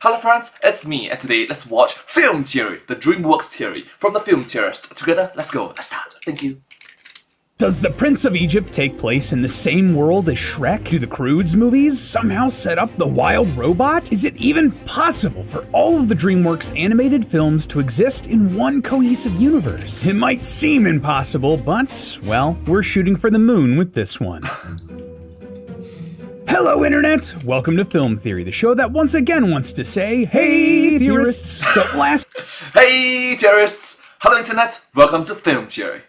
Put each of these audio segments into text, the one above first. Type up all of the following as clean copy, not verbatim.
Hello friends, it's me, and today let's watch Film Theory, the Dreamworks theory from the film theorists. Together, let's go. Let's start. Thank you. Does The Prince of Egypt take place in the same world as Shrek? Do the Croods movies somehow set up the wild robot? Is it even possible for all of the Dreamworks animated films to exist in one cohesive universe? It might seem impossible, but, well, we're shooting for the moon with this one. Hello Internet! Welcome to Film Theory, the show that once again wants to say, hey theorists! Hey theorists! Hello Internet! Welcome to Film Theory.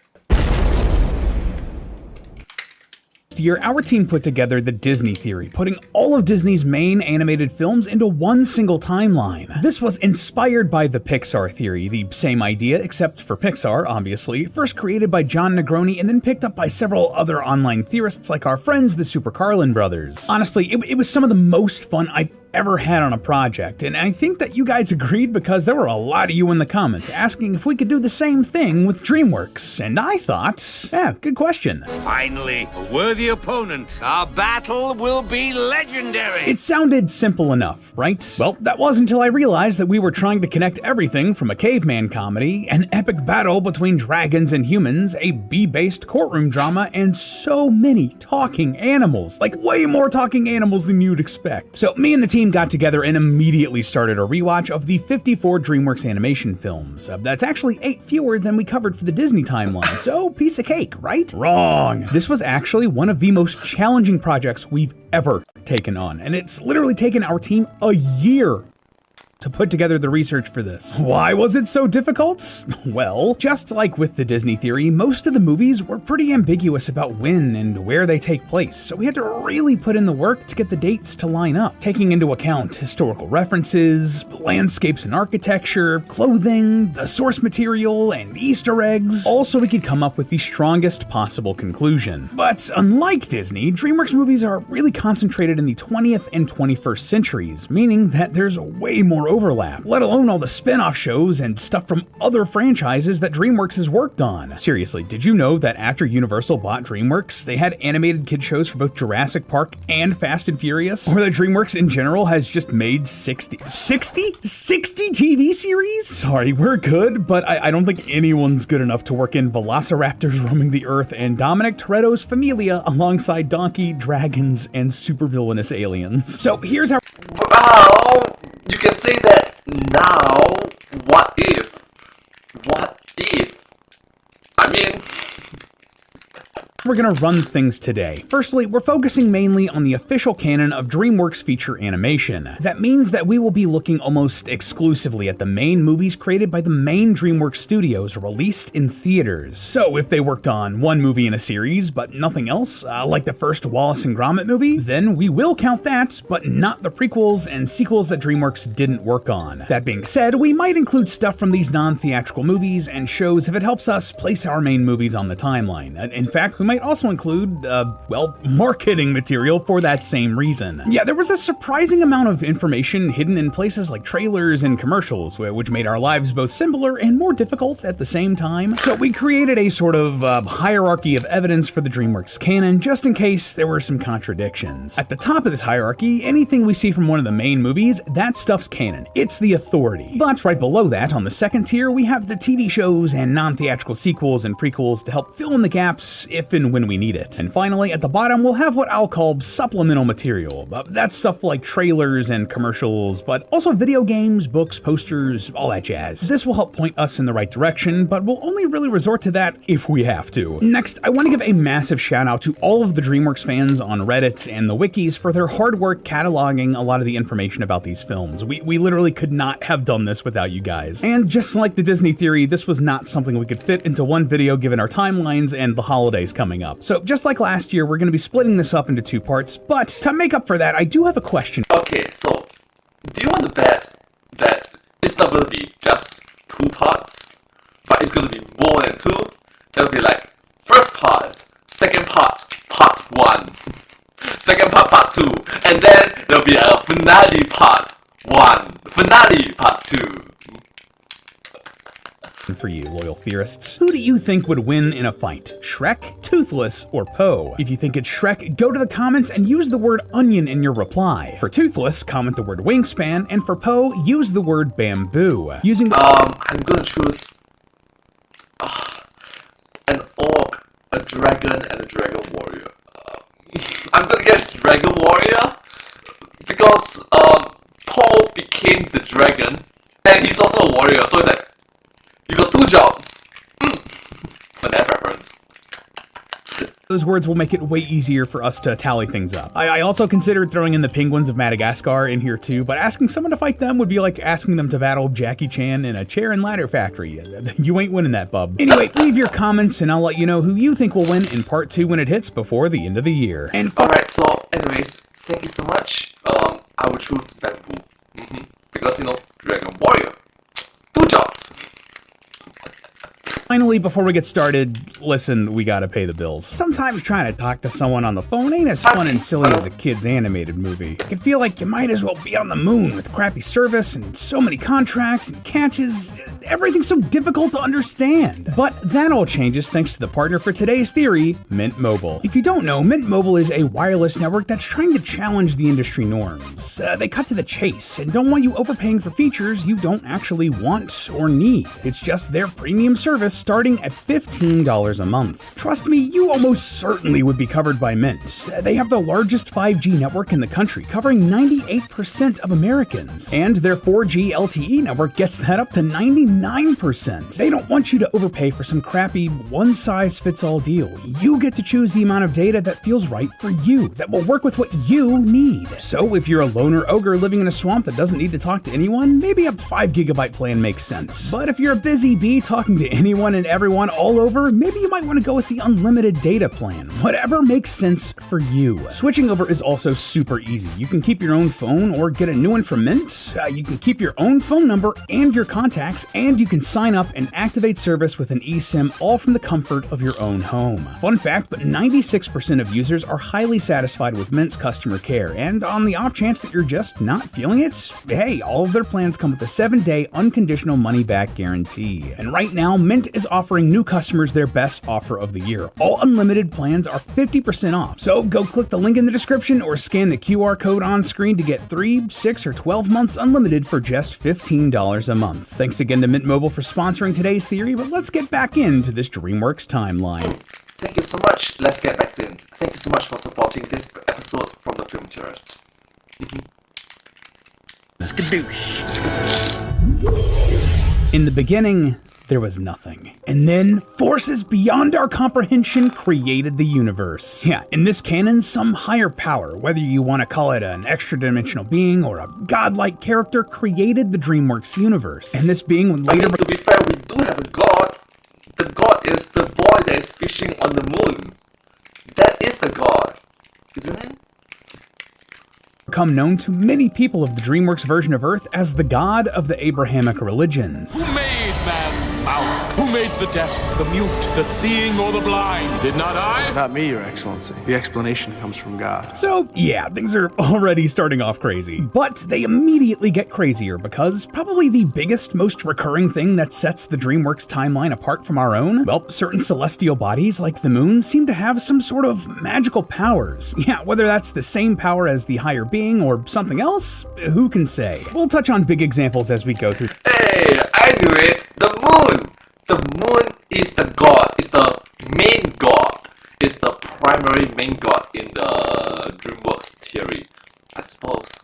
Year, our team put together the Disney theory, putting all of Disney's main animated films into one single timeline. This was inspired by the Pixar theory, the same idea except for Pixar, obviously, first created by John Negroni and then picked up by several other online theorists like our friends, the Super Carlin brothers. Honestly, it was some of the most fun I've ever had on a project, and I think that you guys agreed because there were a lot of you in the comments asking if we could do the same thing with Dreamworks, and I thought, yeah, good question. Finally, a worthy opponent. Our battle will be legendary. It sounded simple enough, right? Well, that was until I realized that we were trying to connect everything from a caveman comedy, an epic battle between dragons and humans, a bee-based courtroom drama, and so many talking animals, like way more talking animals than you'd expect. So me and the team got together and immediately started a rewatch of the 54 Dreamworks animation films. That's actually 8 fewer than we covered for the Disney timeline, so piece of cake, right? Wrong. This was actually one of the most challenging projects we've ever taken on, and it's literally taken our team a year to put together the research for this. Why was it so difficult? Well, just like with the Disney theory, most of the movies were pretty ambiguous about when and where they take place, so we had to really put in the work to get the dates to line up, taking into account historical references, landscapes and architecture, clothing, the source material, and Easter eggs, all so we could come up with the strongest possible conclusion. But unlike Disney, Dreamworks movies are really concentrated in the 20th and 21st centuries, meaning that there's way more overlap, let alone all the spin-off shows and stuff from other franchises that Dreamworks has worked on. Seriously, did you know that after Universal bought Dreamworks, they had animated kid shows for both Jurassic Park and Fast and Furious? Or that Dreamworks in general has just made 60 TV series? Sorry, we're good, but I don't think anyone's good enough to work in Velociraptors roaming the earth and Dominic Toretto's Familia alongside donkey, dragons, and supervillainous aliens. So here's how— Well, you can say that now. What if? I mean, we're gonna run things today. Firstly, we're focusing mainly on the official canon of Dreamworks feature animation. That means that we will be looking almost exclusively at the main movies created by the main Dreamworks studios released in theaters. So if they worked on one movie in a series, but nothing else, like the first Wallace and Gromit movie, then we will count that, but not the prequels and sequels that Dreamworks didn't work on. That being said, we might include stuff from these non-theatrical movies and shows if it helps us place our main movies on the timeline. In fact, we might also include, well, marketing material for that same reason. Yeah, there was a surprising amount of information hidden in places like trailers and commercials, which made our lives both simpler and more difficult at the same time. So we created a sort of hierarchy of evidence for the Dreamworks canon, just in case there were some contradictions. At the top of this hierarchy, anything we see from one of the main movies, that stuff's canon. It's the authority. But right below that, on the second tier, we have the TV shows and non-theatrical sequels and prequels to help fill in the gaps if and when we need it. And finally, at the bottom, we'll have what I'll call supplemental material. That's stuff like trailers and commercials, but also video games, books, posters, all that jazz. This will help point us in the right direction, but we'll only really resort to that if we have to. Next, I want to give a massive shout out to all of the Dreamworks fans on Reddit and the wikis for their hard work cataloging a lot of the information about these films. We literally could not have done this without you guys. And just like the Disney theory, this was not something we could fit into one video given our timelines and the holidays coming up. So just like last year, we're going to be splitting this up into 2 parts, but to make up for that, I do have a question. okay, so do you want to bet that it's not going to be just 2 parts, but it's going to be more than 2? It'll be like first part, second part, part 1, second part, part 2, and then there'll be a finale part 1, finale part 2. for you, loyal theorists. Who do you think would win in a fight? Shrek, Toothless, or Poe? If you think it's Shrek, go to the comments and use the word onion in your reply. For Toothless, comment the word wingspan, and for Poe, use the word bamboo. Using I'm gonna choose an orc, a dragon, and a dragon warrior. I'm gonna get dragon warrior because Paul became the dragon, and he's also a warrior. So it's like you got two jobs. For that preference. Those words will make it way easier for us to tally things up. I also considered throwing in the penguins of Madagascar in here too, but asking someone to fight them would be like asking them to battle Jackie Chan in a chair and ladder factory. You ain't winning that, bub. Anyway, leave your comments and I'll let you know who you think will win in part 2 when it hits before the end of the year. And alright, so anyways, thank you so much. I will choose bamboo. Because Dragon Warrior. Two jobs. Finally, before we get started, listen, we gotta pay the bills. Sometimes trying to talk to someone on the phone ain't as fun and silly as a kid's animated movie. It can feel like you might as well be on the moon with crappy service and so many contracts and catches. Everything's so difficult to understand. But that all changes thanks to the partner for today's theory, Mint Mobile. If you don't know, Mint Mobile is a wireless network that's trying to challenge the industry norms. They cut to the chase and don't want you overpaying for features you don't actually want or need. It's just their premium service starting at $15 a month. Trust me, you almost certainly would be covered by Mint. They have the largest 5G network in the country, covering 98% of Americans. And their 4G LTE network gets that up to 99%. They don't want you to overpay for some crappy one-size-fits-all deal. You get to choose the amount of data that feels right for you, that will work with what you need. So if you're a loner ogre living in a swamp that doesn't need to talk to anyone, maybe a 5GB plan makes sense. But if you're a busy bee talking to anyone and everyone all over, maybe you might want to go with the unlimited data plan. Whatever makes sense for you. Switching over is also super easy. You can keep your own phone or get a new one from Mint. You can keep your own phone number and your contacts, and you can sign up and activate service with an eSIM all from the comfort of your own home. Fun fact, but 96% of users are highly satisfied with Mint's customer care, and on the off chance that you're just not feeling it, hey, all of their plans come with a 7-day unconditional money-back guarantee. And right now, Mint is offering new customers their best offer of the year. All unlimited plans are 50% off. So go click the link in the description or scan the QR code on screen to get 3, 6, or 12 months unlimited for just $15 a month. Thanks again to Mint Mobile for sponsoring today's theory, but let's get back into this Dreamworks timeline. Thank you so much. Let's get back to it. Thank you so much for supporting this episode from the Film Theorist. In the beginning, there was nothing. And then, forces beyond our comprehension created the universe. Yeah, in this canon, some higher power, whether you want to call it an extra-dimensional being or a godlike character, created the Dreamworks universe. And this being would later... to be fair, we do have a god. The god is the boy that is fishing on the moon. That is the god, isn't it? Become known to many people of the Dreamworks version of Earth as the god of the Abrahamic religions. Who made man's mouth? Who made the deaf, the mute, the seeing, or the blind? Did not I? Not me, Your Excellency. The explanation comes from God. So, yeah, things are already starting off crazy. But they immediately get crazier because probably the biggest, most recurring thing that sets the Dreamworks timeline apart from our own, well, certain celestial bodies like the moon seem to have some sort of magical powers. Yeah, whether that's the same power as the higher being or something else, who can say? We'll touch on big examples as we go through. Hey, I knew it! The moon! The moon is the god, is the main god, is the primary main god in the Dreamworks theory, I suppose.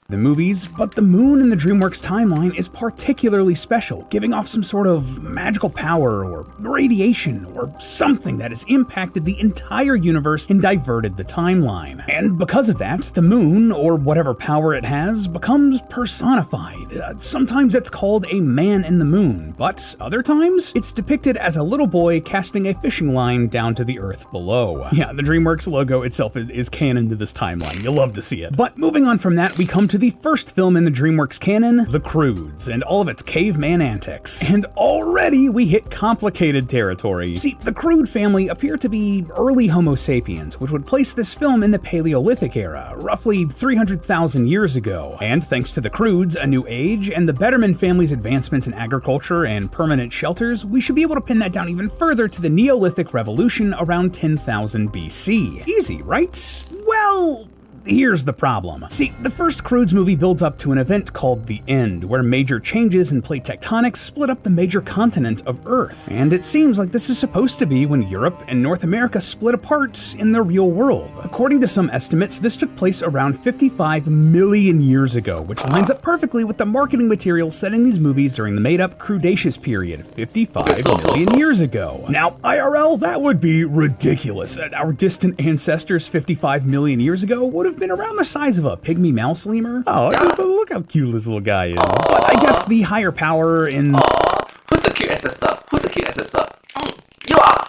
The movies, but the moon in the Dreamworks timeline is particularly special, giving off some sort of magical power or radiation or something that has impacted the entire universe and diverted the timeline. And because of that, the moon, or whatever power it has, becomes personified. Sometimes it's called a man in the moon, but other times it's depicted as a little boy casting a fishing line down to the earth below. Yeah, the Dreamworks logo itself is canon to this timeline. You'll love to see it. But moving on from that, we come to the first film in the Dreamworks canon, The Croods, and all of its caveman antics. And already we hit complicated territory. See, the Crood family appear to be early Homo sapiens, which would place this film in the Paleolithic era, roughly 300,000 years ago. And thanks to the Croods, a new age, and the Betterman family's advancements in agriculture and permanent shelters, we should be able to pin that down even further to the Neolithic Revolution around 10,000 BC. Easy, right? Well, here's the problem. See, the first Croods movie builds up to an event called The End, where major changes in plate tectonics split up the major continent of Earth. And it seems like this is supposed to be when Europe and North America split apart in the real world. According to some estimates, this took place around 55 million years ago, which lines up perfectly with the marketing material setting these movies during the made-up Cretaceous period, 55 million years ago. Now, IRL, that would be ridiculous. Our distant ancestors 55 million years ago would have been around the size of a pygmy mouse lemur. Oh, look how cute this little guy is. But I guess the higher power in... Who's the cute ancestor? Who's the cute ancestor? You are!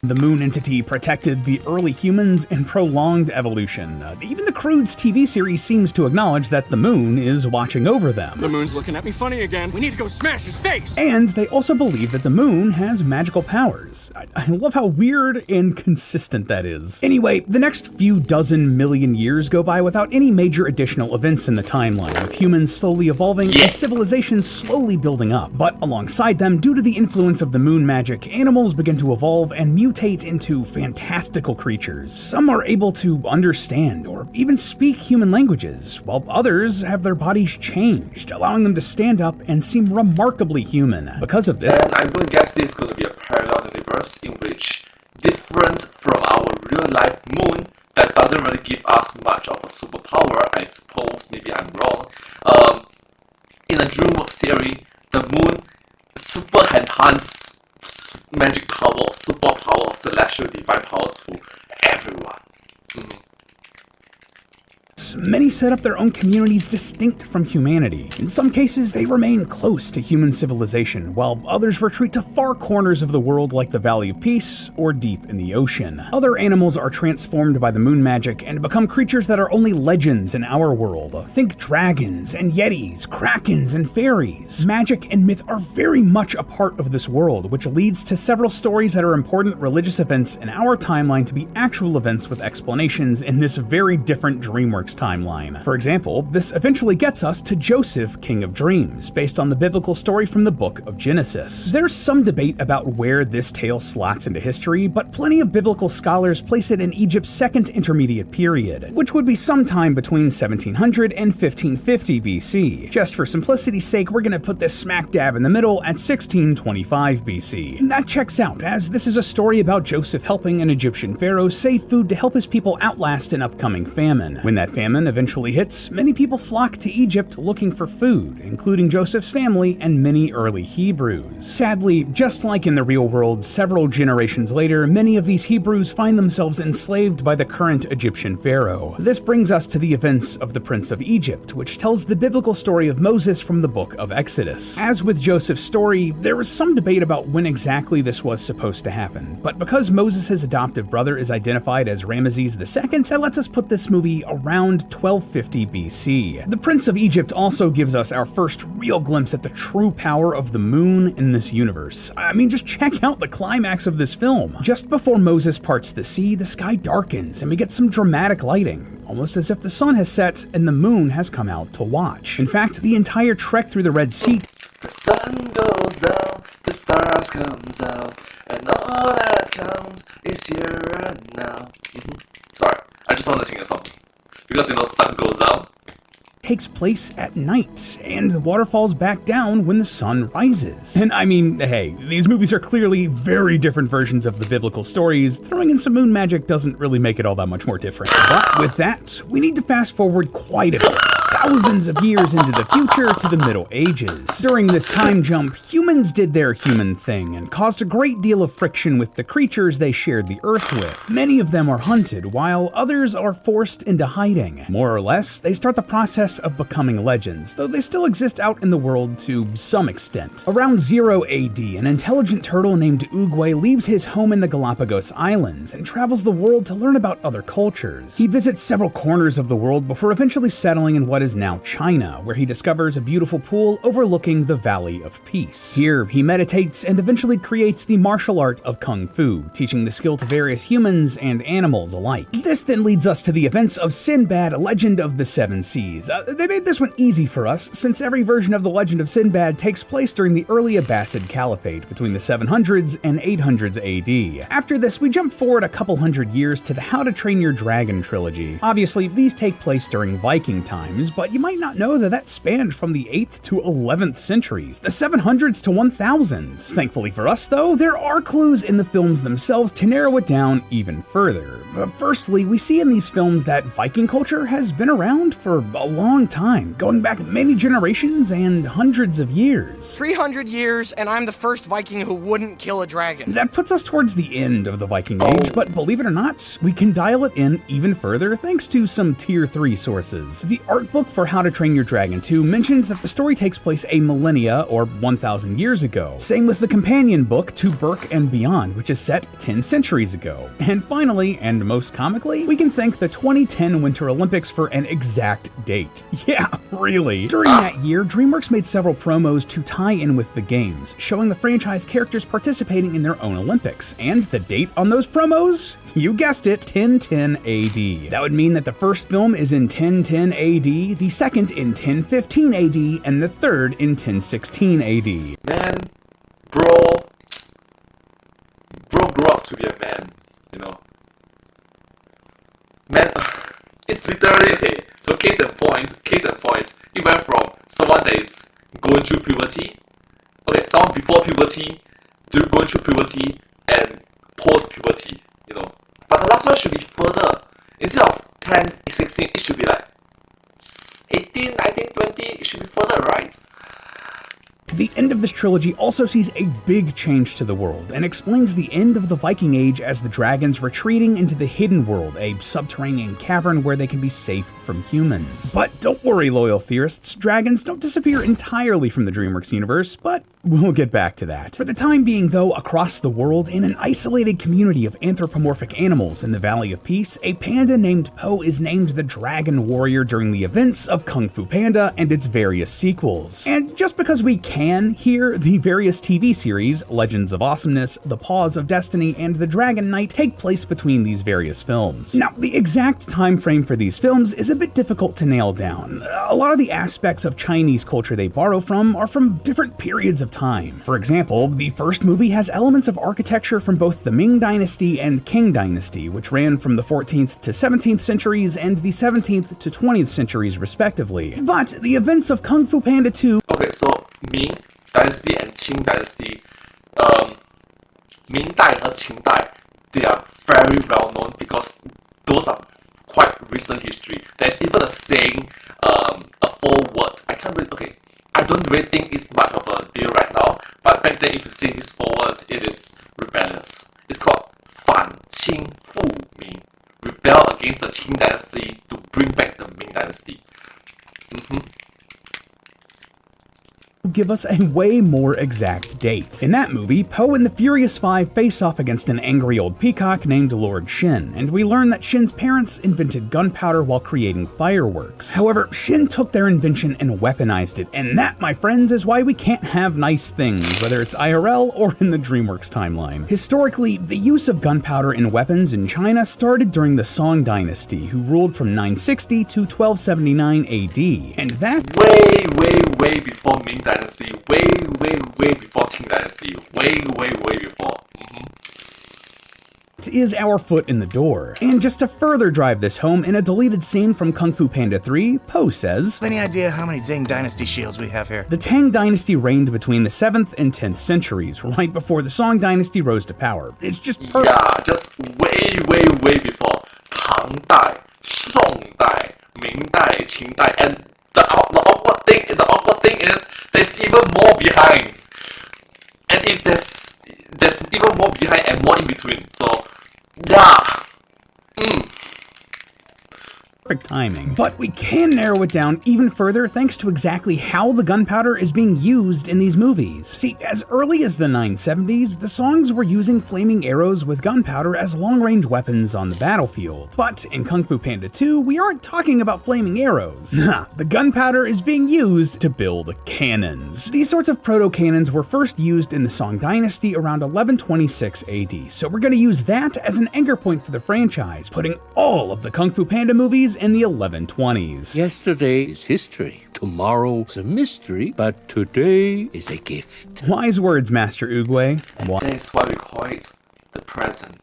The moon entity protected the early humans and prolonged evolution. Even the Croods TV series seems to acknowledge that the moon is watching over them. The moon's looking at me funny again. We need to go smash his face! And they also believe that the moon has magical powers. I love how weird and consistent that is. Anyway, the next few dozen million years go by without any major additional events in the timeline, with humans slowly evolving and civilization slowly building up. But alongside them, due to the influence of the moon magic, animals begin to evolve and mutate into fantastical creatures. Some are able to understand or even speak human languages, while others have their bodies changed, allowing them to stand up and seem remarkably human. Because of this, and I'm going to guess this is going to be a parallel universe in which, different from our real life moon, that doesn't really give us much of a superpower, I suppose, maybe I'm wrong. In a Dreamworks theory, the moon super enhanced magic power, superpower, celestial divine power to everyone. many set up their own communities distinct from humanity. In some cases, they remain close to human civilization, while others retreat to far corners of the world like the Valley of Peace or deep in the ocean. Other animals are transformed by the moon magic and become creatures that are only legends in our world. Think dragons and yetis, krakens and fairies. Magic and myth are very much a part of this world, which leads to several stories that are important religious events in our timeline to be actual events with explanations in this very different Dreamworks timeline. For example, this eventually gets us to Joseph, King of Dreams, based on the biblical story from the book of Genesis. There's some debate about where this tale slots into history, but plenty of biblical scholars place it in Egypt's second intermediate period, which would be sometime between 1700 and 1550 BC. Just for simplicity's sake, we're gonna put this smack dab in the middle at 1625 BC. And that checks out, as this is a story about Joseph helping an Egyptian pharaoh save food to help his people outlast an upcoming famine. When that famine eventually hits, many people flock to Egypt looking for food, including Joseph's family and many early Hebrews. Sadly, just like in the real world, several generations later, many of these Hebrews find themselves enslaved by the current Egyptian pharaoh. This brings us to the events of the Prince of Egypt, which tells the biblical story of Moses from the book of Exodus. As with Joseph's story, there was some debate about when exactly this was supposed to happen, but because Moses' adoptive brother is identified as Ramesses II, that lets us put this movie around 1250 BC. The Prince of Egypt also gives us our first real glimpse at the true power of the moon in this universe. I mean, just check out the climax of this film. Just before Moses parts the sea, the sky darkens and we get some dramatic lighting, almost as if the sun has set and the moon has come out to watch. In fact, the entire trek through the Red Sea The sun goes down, the stars comes out, and all that counts is here and now. Sorry, I just want to sing a song. Because, the sun goes down. Takes place at night, and the water falls back down when the sun rises. And I mean, hey, these movies are clearly very different versions of the biblical stories. Throwing in some moon magic doesn't really make it all that much more different. But with that, we need to fast forward quite a bit. thousands of years into the future to the Middle Ages. During this time jump, humans did their human thing and caused a great deal of friction with the creatures they shared the Earth with. Many of them are hunted, while others are forced into hiding. More or less, they start the process of becoming legends, though they still exist out in the world to some extent. Around 0 AD, an intelligent turtle named Uguay leaves his home in the Galapagos Islands and travels the world to learn about other cultures. He visits several corners of the world before eventually settling in what is now China, where he discovers a beautiful pool overlooking the Valley of Peace. Here, he meditates and eventually creates the martial art of Kung Fu, teaching the skill to various humans and animals alike. This then leads us to the events of Sinbad, Legend of the Seven Seas. They made this one easy for us, since every version of the Legend of Sinbad takes place during the early Abbasid Caliphate between the 700s and 800s AD. After this, we jump forward a couple hundred years to the How to Train Your Dragon trilogy. Obviously, these take place during Viking times, but you might not know that spanned from the 8th to 11th centuries, the 700s to 1000s. Thankfully for us, though, there are clues in the films themselves to narrow it down even further. Firstly, we see in these films that Viking culture has been around for a long time, going back many generations and hundreds of years. 300 years, and I'm the first Viking who wouldn't kill a dragon. That puts us towards the end of the Viking Age, but believe it or not, we can dial it in even further thanks to some Tier 3 sources. The art book for How to Train Your Dragon 2 mentions that the story takes place a millennia or 1,000 years ago. Same with the companion book To Berk and Beyond, which is set 10 centuries ago. And finally, and most comically, we can thank the 2010 Winter Olympics for an exact date. Yeah, really. During that year, Dreamworks made several promos to tie in with the games, showing the franchise characters participating in their own Olympics. And the date on those promos? You guessed it, 1010 AD. That would mean that the first film is in 1010 AD, the second in 1015 AD, and the third in 1016 AD. Man, bro grew up to be a man, you know. Man, it's literally, okay, so case in point, it went from someone that is going through puberty, okay, someone before puberty, to going through puberty, and post-puberty, you know. But the last one should be further. Instead of 10, 16, it should be like 18, 19, 20, it should be further, right? The end of this trilogy also sees a big change to the world and explains the end of the Viking Age as the dragons retreating into the Hidden World, a subterranean cavern where they can be safe from humans. But don't worry, loyal theorists, dragons don't disappear entirely from the Dreamworks universe, but we'll get back to that. For the time being, though, across the world, in an isolated community of anthropomorphic animals in the Valley of Peace, a panda named Po is named the Dragon Warrior during the events of Kung Fu Panda and its various sequels. And just because we can hear the various TV series, Legends of Awesomeness, The Paws of Destiny, and The Dragon Knight take place between these various films. Now, the exact time frame for these films is a bit difficult to nail down. A lot of the aspects of Chinese culture they borrow from are from different periods of time. For example, the first movie has elements of architecture from both the Ming Dynasty and Qing Dynasty, which ran from the 14th to 17th centuries and the 17th to 20th centuries respectively. But the events of Kung Fu Panda 2 Okay, so Ming Dynasty and Qing Dynasty, Ming Dai and Qing Dai, they are very well known because those are quite recent history. There's even a saying, a foreword. I don't really think it's much of a deal right now, but back then if you say these forwards, it is rebellious. It's called Fan Qing Fu Ming, rebel against the Qing Dynasty to bring back the Ming Dynasty. give us a way more exact date. In that movie, Po and the Furious Five face off against an angry old peacock named Lord Shin, and we learn that Shin's parents invented gunpowder while creating fireworks. However, Shin took their invention and weaponized it, and that, my friends, is why we can't have nice things, whether it's IRL or in the Dreamworks timeline. Historically, the use of gunpowder in weapons in China started during the Song Dynasty, who ruled from 960 to 1279 AD, and that way before Ming Dynasty, way before Qing Dynasty, way before. Is our foot in the door. And just to further drive this home, in a deleted scene from Kung Fu Panda 3, Po says, Any idea how many Tang Dynasty shields we have here? The Tang Dynasty reigned between the 7th and 10th centuries, right before the Song Dynasty rose to power. It's just Yeah, just way before Tang Dai, Song Dai, Ming Dai, Qing Dai, and The awkward thing is there's even more behind, and if there's even more behind and more in between. So yeah. Perfect timing. But we can narrow it down even further thanks to exactly how the gunpowder is being used in these movies. See, as early as the 970s, the songs were using flaming arrows with gunpowder as long-range weapons on the battlefield. But in Kung Fu Panda 2, we aren't talking about flaming arrows. Nah, the gunpowder is being used to build cannons. These sorts of proto-cannons were first used in the Song Dynasty around 1126 AD, so we're gonna use that as an anchor point for the franchise, putting all of the Kung Fu Panda movies in the 1120s. Yesterday is history. Tomorrow's a mystery, but today is a gift. Wise words, Master Oogway. That is why we call it the present.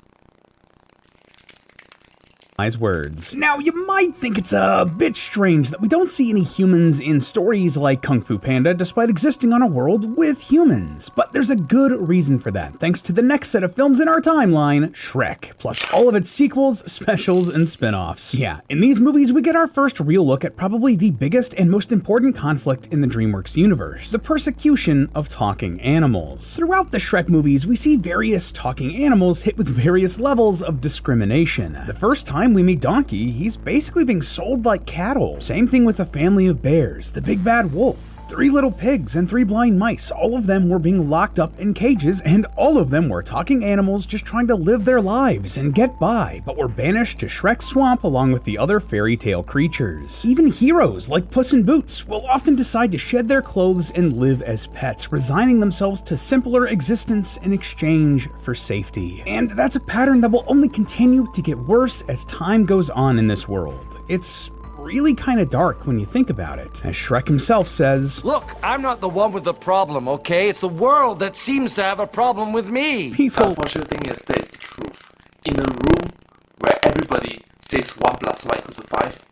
Wise words. Now, you might think it's a bit strange that we don't see any humans in stories like Kung Fu Panda despite existing on a world with humans. But there's a good reason for that, thanks to the next set of films in our timeline, Shrek, plus all of its sequels, specials, and spin-offs. Yeah, in these movies we get our first real look at probably the biggest and most important conflict in the Dreamworks universe, the persecution of talking animals. Throughout the Shrek movies, we see various talking animals hit with various levels of discrimination. The first time we meet Donkey, he's basically being sold like cattle. Same thing with a family of bears, the big bad wolf, 3 little pigs, and 3 blind mice. All of them were being locked up in cages, and all of them were talking animals just trying to live their lives and get by, but were banished to Shrek's swamp along with the other fairy tale creatures. Even heroes like Puss in Boots will often decide to shed their clothes and live as pets, resigning themselves to simpler existence in exchange for safety. And that's a pattern that will only continue to get worse as time goes on in this world. It's really kind of dark when you think about it. As Shrek himself says, Look, I'm not the one with the problem, okay? It's the world that seems to have a problem with me. The people unfortunate thing is that is the truth. In a room where everybody says 1 plus 1 equals to 5,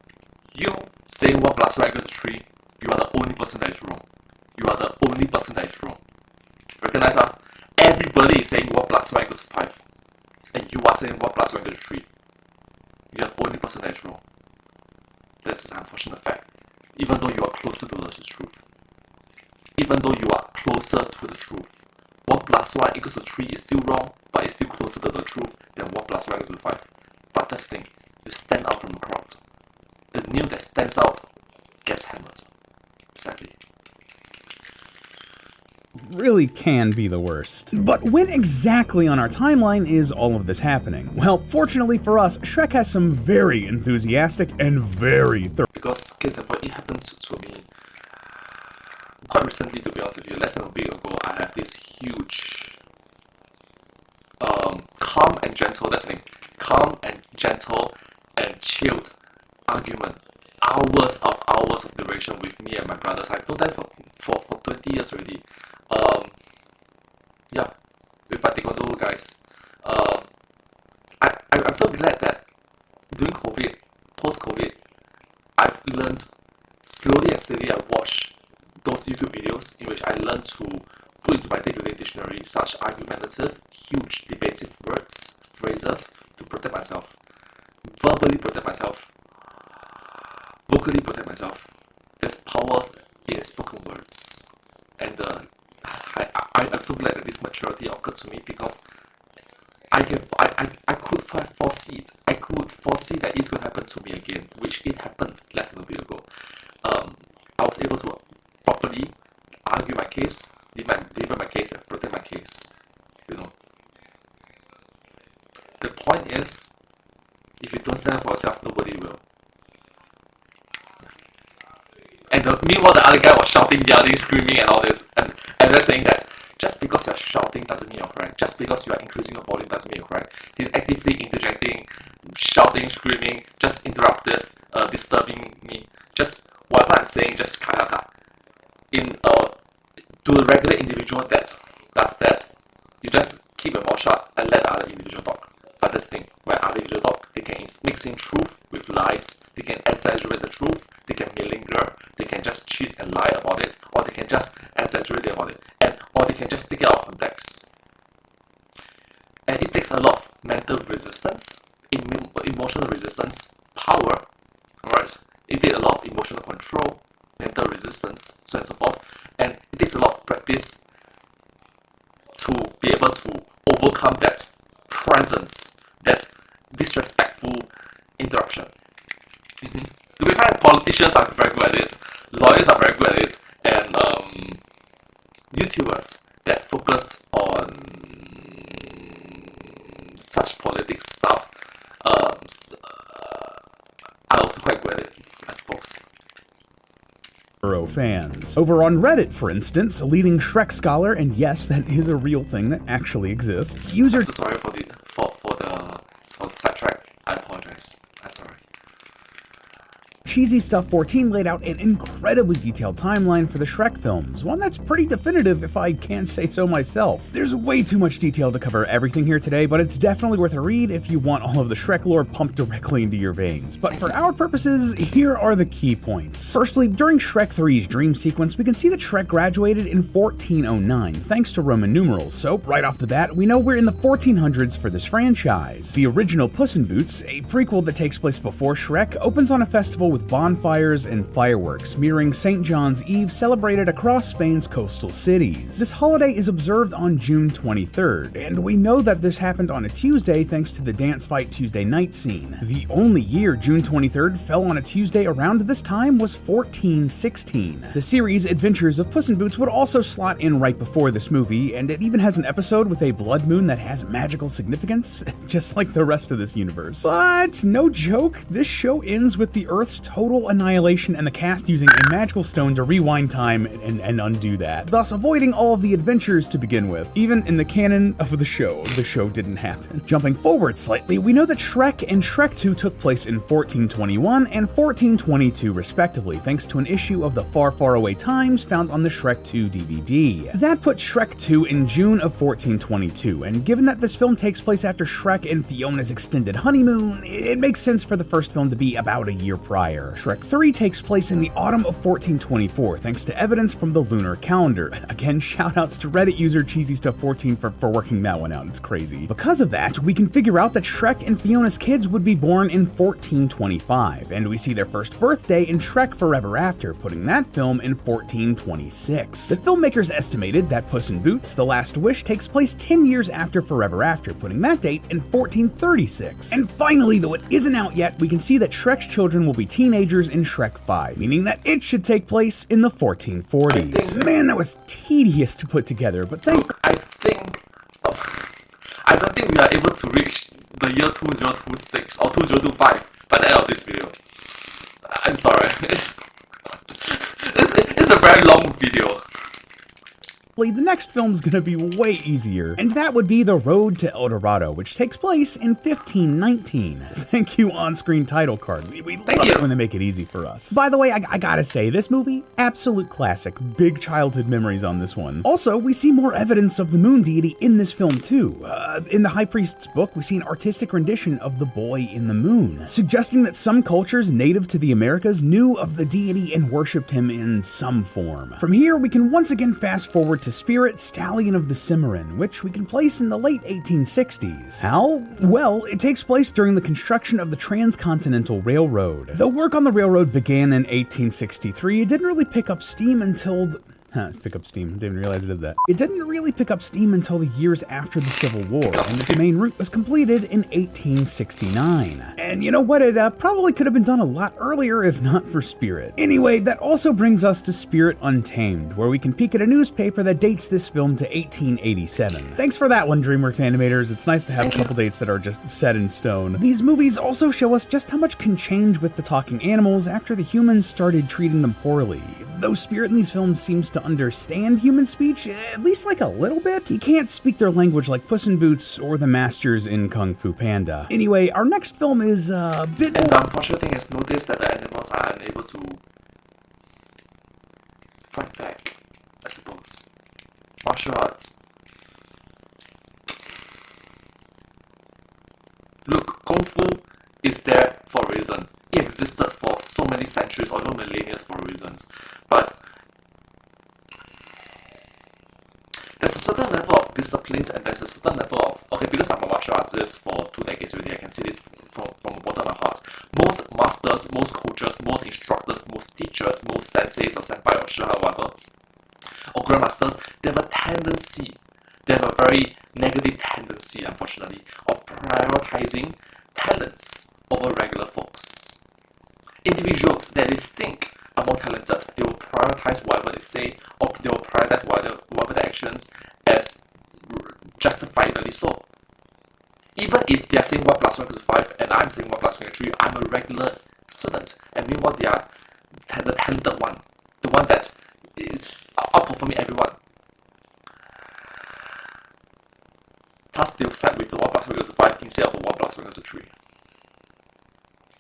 you saying 1 plus 1 equals to 3, you are the only person that is wrong. You are the only person that is wrong. Recognize that? Everybody is saying 1 plus 1 equals to 5. And you are saying 1 plus 1 equals to 3. You are the only person that is wrong. That's an unfortunate fact. Even though you are closer to the truth. Even though you are closer to the truth. 1 plus 1 equals to 3 is still wrong, but it's still closer to the truth than 1 plus 1 equals to 5. But that's the thing, you stand out from the crowd. The nail that stands out gets hammered. Sadly. really can be the worst. But when exactly on our timeline is all of this happening? Well, fortunately for us, Shrek has some very enthusiastic and very thorough Because case in point, it happens to me quite recently, to be honest with you. Less than a week ago, I have this huge calm and gentle, that's the thing, calm and gentle and chilled argument. Hours of duration with me and my brothers. I've known that for 20 years already. Yeah, with my taekwondo guys. I'm so glad that during COVID, post-COVID, I've learned slowly and steadily. I watch those YouTube videos in which I learned to put into my day-to-day dictionary such argumentative, huge, debative words, phrases to protect myself, verbally protect myself, vocally protect myself. There's power in spoken words, and I'm so glad that this maturity occurred to me because I could foresee it. I could foresee that it's going to happen to me again, which it happened less than a week ago. I was able to properly argue my case, deliver my case, and protect my case. You know. The point is, if you don't stand up for yourself, nobody will. And meanwhile, the other guy was shouting, yelling, screaming, and all this, and they're saying that just because you're shouting doesn't mean you're correct. Just because you are increasing your volume doesn't mean you're correct. He's actively interjecting, shouting, screaming, just interruptive, disturbing me. Just whatever I'm saying, just cut. To a regular individual that does that, you just keep your mouth shut and let the other individual talk. But that's the thing, when other individual talk, they can mix in truth with lies, they can exaggerate the truth, they can malinger, they can just cheat and lie about it, or they can just exaggerate about it, or they can just take it out of context. And it takes a lot of mental resistance, emotional resistance, power, alright? It takes a lot of emotional control, fans. Over on Reddit, for instance, a leading Shrek scholar, and yes, that is a real thing that actually exists, users— I'm so sorry for the sidetrack. I apologize. I'm sorry. Cheesy Stuff 14 laid out an incredibly detailed timeline for the Shrek films, one that's pretty definitive if I can't say so myself. There's way too much detail to cover everything here today, but it's definitely worth a read if you want all of the Shrek lore pumped directly into your veins. But for our purposes, here are the key points. Firstly, during Shrek 3's dream sequence, we can see that Shrek graduated in 1409, thanks to Roman numerals, so right off the bat, we know we're in the 1400s for this franchise. The original Puss in Boots, a prequel that takes place before Shrek, opens on a festival with bonfires and fireworks, mirroring St. John's Eve celebrated across Spain's coastal cities. This holiday is observed on June 23rd, and we know that this happened on a Tuesday thanks to the Dance Fight Tuesday night scene. The only year June 23rd fell on a Tuesday around this time was 1416. The series Adventures of Puss in Boots would also slot in right before this movie, and it even has an episode with a blood moon that has magical significance, just like the rest of this universe. But no joke, this show ends with the Earth's total annihilation and the cast using a magical stone to rewind time and undo that, thus avoiding all of the adventures to begin with. Even in the canon of the show didn't happen. Jumping forward slightly, we know that Shrek and Shrek 2 took place in 1421 and 1422 respectively, thanks to an issue of the Far, Far Away Times found on the Shrek 2 DVD. That put Shrek 2 in June of 1422, and given that this film takes place after Shrek and Fiona's extended honeymoon, it makes sense for the first film to be about a year prior. Shrek 3 takes place in the autumn of 1424, thanks to evidence from the lunar calendar. Again, shoutouts to Reddit user Cheesy Stuff 14 for working that one out, it's crazy. Because of that, we can figure out that Shrek and Fiona's kids would be born in 1425, and we see their first birthday in Shrek Forever After, putting that film in 1426. The filmmakers estimated that Puss in Boots: The Last Wish takes place 10 years after Forever After, putting that date in 1436. And finally, though it isn't out yet, we can see that Shrek's children will be teenagers in Shrek 5, meaning that it should take place in the 1440s. Man, that was tedious to put together, but Look, I don't think we are able to reach the year 2026 or 2025 by the end of this video. I'm sorry. It's a very long video. the next film's gonna be way easier, and that would be The Road to El Dorado, which takes place in 1519. Thank you, on-screen title card. We love it when they make it easy for us. By the way, I gotta say, this movie, absolute classic. Big childhood memories on this one. Also, we see more evidence of the moon deity in this film too. In the High Priest's book, we see an artistic rendition of the boy in the moon, suggesting that some cultures native to the Americas knew of the deity and worshipped him in some form. From here, we can once again fast forward to Spirit, Stallion of the Cimarron, which we can place in the late 1860s. How? Well, it takes place during the construction of the Transcontinental Railroad. Though work on the railroad began in 1863, it didn't really pick up steam until pick up steam. Didn't realize it did that. It didn't really pick up steam until the years after the Civil War, and its main route was completed in 1869. And you know what? It probably could have been done a lot earlier if not for Spirit. Anyway, that also brings us to Spirit Untamed, where we can peek at a newspaper that dates this film to 1887. Thanks for that one, DreamWorks animators. It's nice to have a couple dates that are just set in stone. These movies also show us just how much can change with the talking animals after the humans started treating them poorly. Though Spirit in these films seems to understand human speech, at least like a little bit, he can't speak their language like Puss in Boots or the masters in Kung Fu Panda. Anyway, our next film is a bit more— And the unfortunate thing is, notice that the animals are unable to fight back, I suppose. Martial arts. Look, Kung Fu is there for a reason. It existed for so many centuries or even millennia for reasons. But there's a certain level of disciplines and there's a certain level of, okay, because I'm a martial artist for 2 decades already, I can see this from the bottom of my heart. Most masters, most coaches, most instructors, most teachers, most senseis or senpai or shiha, whatever, or grandmasters, they have a tendency, they have a very negative tendency, unfortunately, of prioritizing talents over regular folks. Individuals that they think are more talented, they will prioritize whatever they say, or they will prioritize whatever their actions as justifiably so. Even if they are saying 1 plus 1 equals 5 and I'm saying 1 plus 1 equals 3, I'm a regular student, and meanwhile they are the talented one, the one they'll start with the 1 plus 1 equals to 5 instead of the 1 plus 1 equals to 3.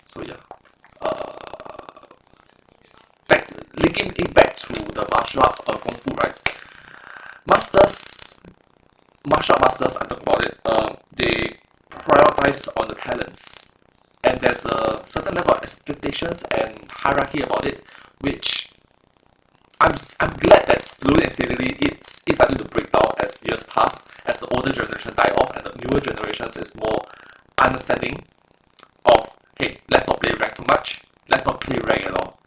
So yeah. Linking it back to the martial arts or Kung Fu, right? Martial masters, I'm talking about it, they prioritize on the talents. And there's a certain level of expectations and hierarchy about it, which I'm glad that slowly and steadily it's starting to break down as years pass, as the older generation die off and the newer generations is more understanding of, hey, let's not play rank too much, let's not play rank at all.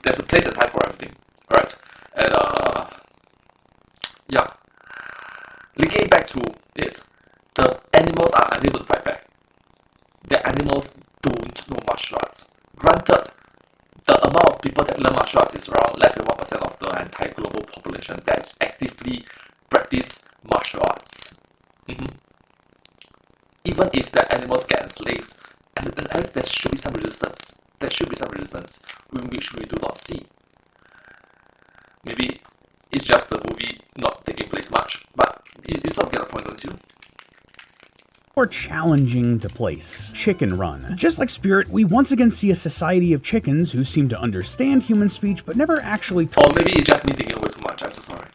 There's a place and time for everything, right? And yeah, linking back to it, the animals are unable to fight back. The animals don't know martial arts. Granted, the amount of people that learn martial arts is around less than 1% of the entire global population that's actively practice martial arts. Even if the animals get enslaved, there should be some resistance. There should be some resistance, which we do not see. Maybe it's just the movie not taking place much, but you sort of get the point, don't you? Or challenging to place. Chicken Run. Just like Spirit, we once again see a society of chickens who seem to understand human speech but never actually Or maybe it's just me thinking way too much, I'm so sorry.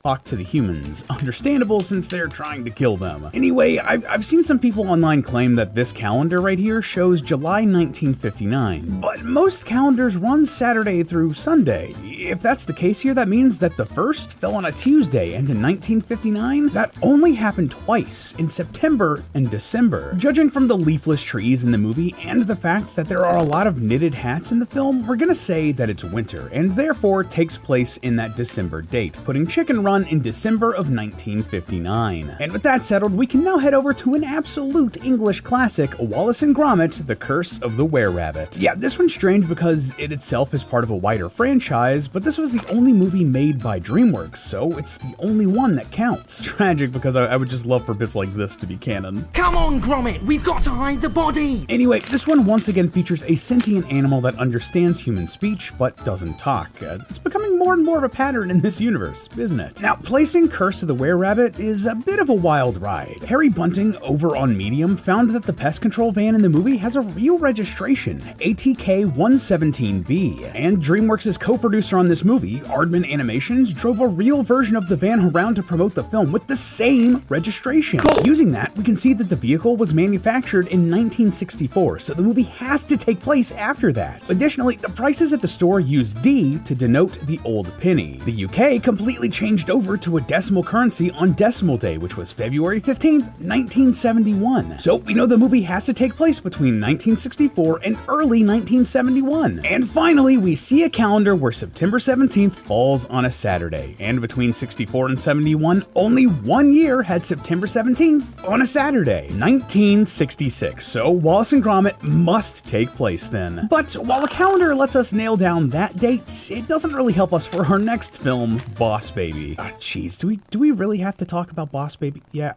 talk to the humans. Understandable since they're trying to kill them. Anyway, I've seen some people online claim that this calendar right here shows July 1959, but most calendars run Saturday through Sunday. If that's the case here, that means that the first fell on a Tuesday, and in 1959, that only happened twice, in September and December. Judging from the leafless trees in the movie and the fact that there are a lot of knitted hats in the film, we're gonna say that it's winter, and therefore takes place in that December date, putting Chicken Run in December of 1959. And with that settled, we can now head over to an absolute English classic, Wallace and Gromit: The Curse of the Were-Rabbit. Yeah, this one's strange because it itself is part of a wider franchise, but this was the only movie made by Dreamworks, so it's the only one that counts. Tragic because I would just love for bits like this to be canon. Come on, Gromit, we've got to hide the body! Anyway, this one once again features a sentient animal that understands human speech but doesn't talk. It's becoming more and more of a pattern in this universe, isn't it? Now, placing Curse of the Were-Rabbit is a bit of a wild ride. Harry Bunting over on Medium found that the pest control van in the movie has a real registration, ATK 117B, and Dreamworks' co-producer on this movie, Aardman Animations, drove a real version of the van around to promote the film with the same registration. Cool. Using that, we can see that the vehicle was manufactured in 1964, so the movie has to take place after that. Additionally, the prices at the store use D to denote the old penny. The UK completely changed over to a decimal currency on Decimal Day, which was February 15th, 1971. So we know the movie has to take place between 1964 and early 1971. And finally, we see a calendar where September 17th falls on a Saturday. And between 64 and 71, only 1 year had September 17th on a Saturday, 1966. So Wallace and Gromit must take place then. But while a calendar lets us nail down that date, it doesn't really help us for our next film, Boss Baby. Jeez, do we really have to talk about Boss Baby? Yeah.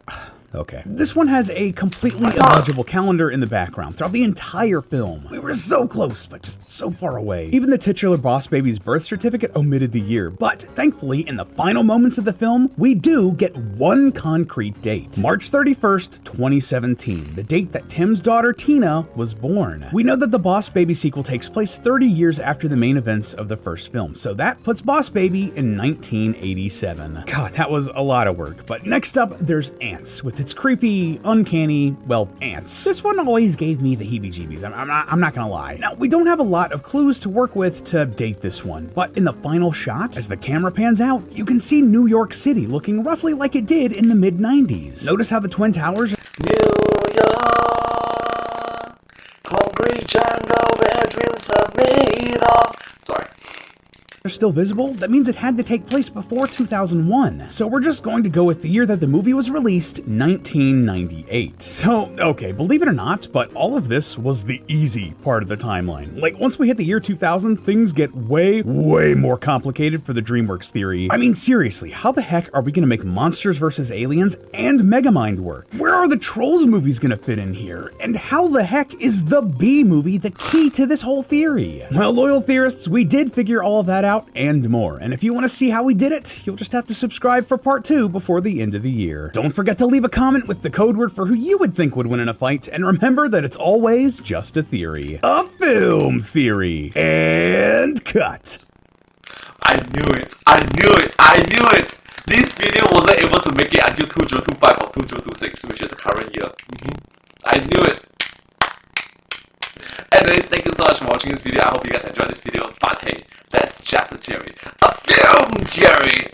Okay. This one has a completely illegible calendar in the background throughout the entire film. We were so close, but just so far away. Even the titular Boss Baby's birth certificate omitted the year, but thankfully, in the final moments of the film, we do get one concrete date. March 31st, 2017, the date that Tim's daughter Tina was born. We know that the Boss Baby sequel takes place 30 years after the main events of the first film, so that puts Boss Baby in 1987. God, that was a lot of work. But next up, there's Ants, with its creepy, uncanny, well, ants. This one always gave me the heebie-jeebies, I'm not gonna lie. Now, we don't have a lot of clues to work with to date this one, but in the final shot, as the camera pans out, you can see New York City looking roughly like it did in the mid-90s. Notice how the Twin Towers New York, concrete jungle where dreams are made of. Sorry. are still visible. That means it had to take place before 2001. So we're just going to go with the year that the movie was released, 1998. So, okay, believe it or not, but all of this was the easy part of the timeline. Like, once we hit the year 2000, things get way more complicated for the Dreamworks theory. I mean, seriously, how the heck are we gonna make Monsters vs. Aliens and Megamind work? Where are the Trolls movies gonna fit in here? And how the heck is the B movie the key to this whole theory? Well, loyal theorists, we did figure all of that out out, and more. And if you want to see how we did it, you'll just have to subscribe for part 2 before the end of the year. Don't forget to leave a comment with the code word for who you would think would win in a fight, and remember that it's always just a theory. A film theory. And cut. I knew it. I knew it. I knew it. This video wasn't able to make it until 2025 or 2026, which is the current year. I knew it. Anyways, thank you so much for watching this video. I hope you guys enjoyed this video. But hey, that's just a theory. A film theory!